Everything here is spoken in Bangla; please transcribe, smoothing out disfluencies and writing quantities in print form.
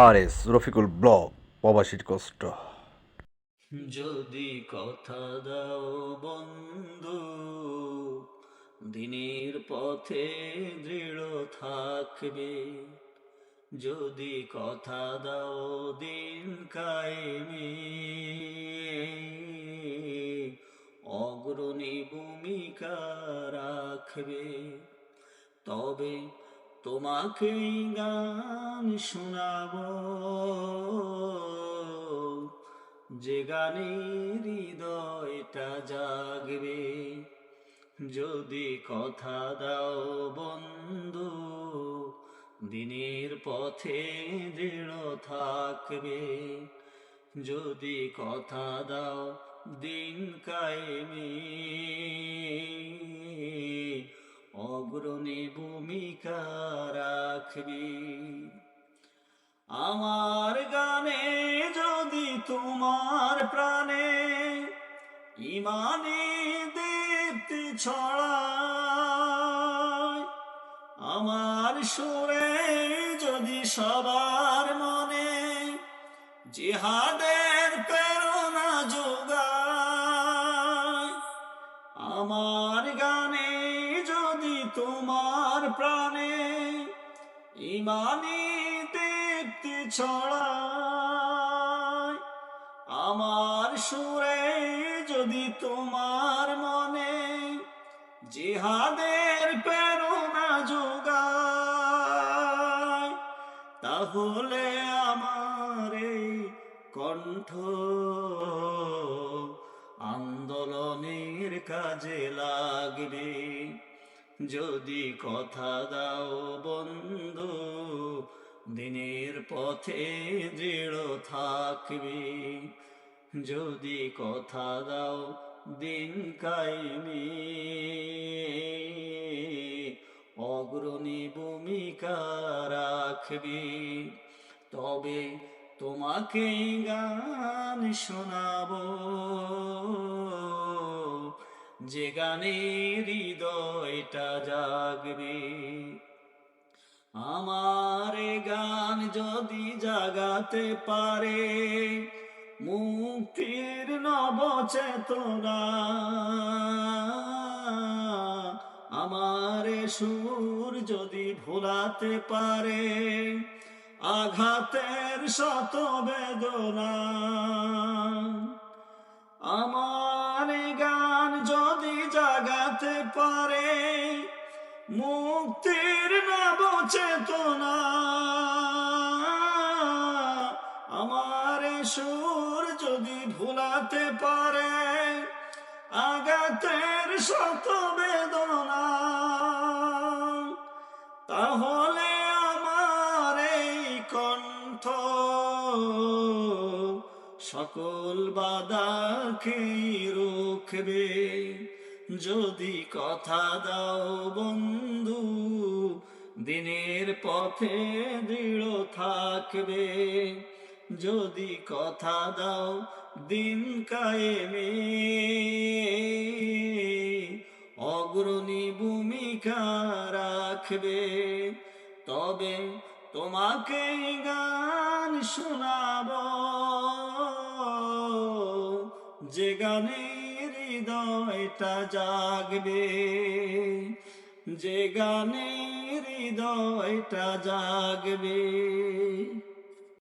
আর এস রফিকুল ব্লগ প্রবাসীর কষ্ট। যদি কথা দাও বন্ধু, দিনের পথে দৃঢ় থাকবে। যদি কথা দাও দিন কায়েমে, অগ্রণী ভূমিকা রাখবে। তবে তোমাকেই গান শোনাবো, যে গানে হৃদয়টা জাগবে। যদি কথা দাও বন্ধু, দিনের পথে দৃঢ় থাকবে। যদি কথা দাও দিন কায়েমে, অগ্রণী ভূমিকা রাখবে। আমার গানে যদি তোমার প্রাণে ইমানে দীপ্তি ছড়ায়, আমার সুরে যদি সবার মনে জিহাদের প্রেরণা যোগায়, আমার গানে যদি তোমার প্রাণে ইমানি দীপ্তি ছড়ায়, আমার সুরে যদি তোমার মনে জিহাদের প্রেরণা যোগায়, তাহলে আমার এই কণ্ঠ আন্দোলনের কাজে লাগবে। যদি কথা দাও বন্ধু, দিনের পথে দৃঢ় থাকবে। যদি কথা দাও দিন কায়েমে, অগ্রণী ভূমিকা রাখবে। তবে তোমাকে গান শোনাবো, যে গানে হৃদয়টা জাগবে। আমার গান যদি জাগাতে পারে মুক্তির নবচেতনা, আমার সুর যদি ভোলাতে পারে আঘাতের শত বেদনা, আমার গান যদি জাগাতে পারে মুক্তির নবচেতনা, আমার সুর যদি ভুলাতে পারে আঘাতের শত বেদনা, তাহলে আমার এই কণ্ঠ সকল বাধাকে রুখবে। যদি কথা দাও বন্ধু, দিনের পথে দৃঢ় থাকবে। যদি কথা দাও দিন কায়েমে, অগ্রণী ভূমিকা রাখবে। তবে তোমাকে গান শোনাবো, যে গানে হৃদয়টা জাগবে। যে গানে হৃদয়টা জাগবে।